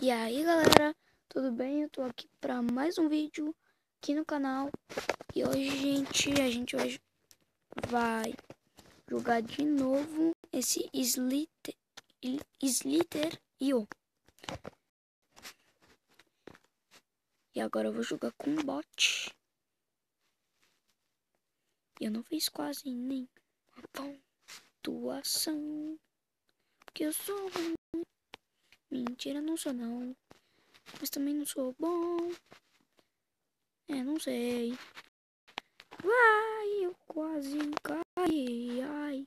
E aí galera, tudo bem? Eu tô aqui pra mais um vídeo aqui no canal. E hoje, a gente vai jogar de novo esse Slither.io. E agora eu vou jogar com um bot. E eu não fiz quase nem uma pontuação, porque eu sou ruim. Mentira, não sou não. Mas também não sou bom. Não sei. Vai, eu quase caí. Ai.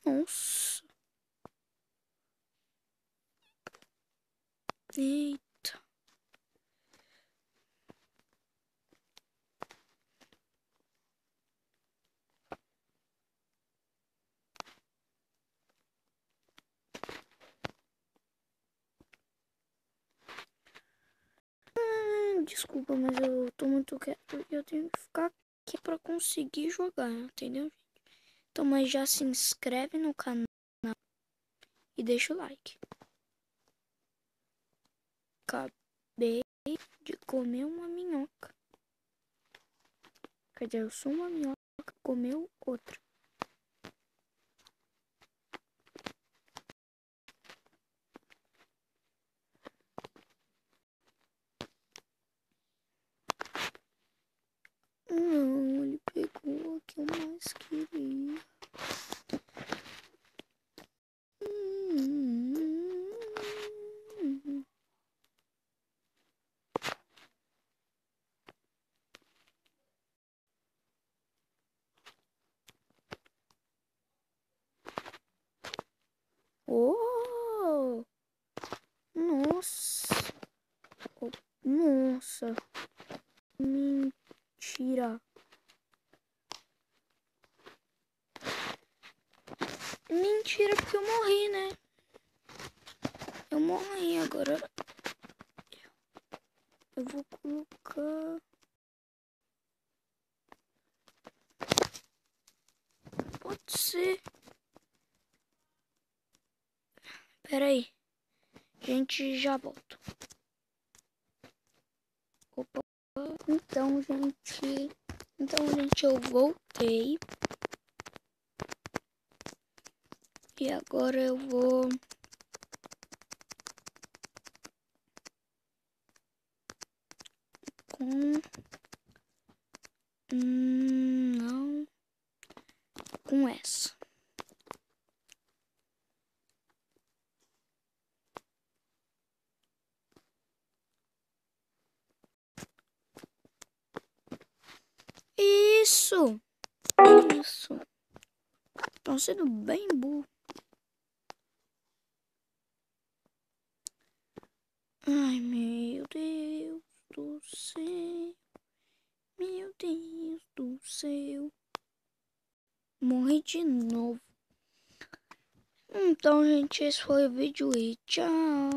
Nossa. Eita. Desculpa, mas eu tô muito quieto e eu tenho que ficar aqui pra conseguir jogar, entendeu, gente? Então, mas já se inscreve no canal e deixa o like. Acabei de comer uma minhoca. Quer dizer, eu sou uma minhoca, comeu outra. Não, ele pegou o que eu mais queria. Oh! Nossa! Oh, nossa! Mentira! Mentira, porque eu morri, né? Eu morri agora. Eu vou colocar... Pode ser. Pera aí. Gente, já volto. Opa. Então, gente, eu voltei. E agora eu vou... Não. Com essa. Isso. Estão sendo bem burro. Ai, meu Deus do céu. Meu Deus do céu. Morri de novo. Então, gente, esse foi o vídeo e tchau.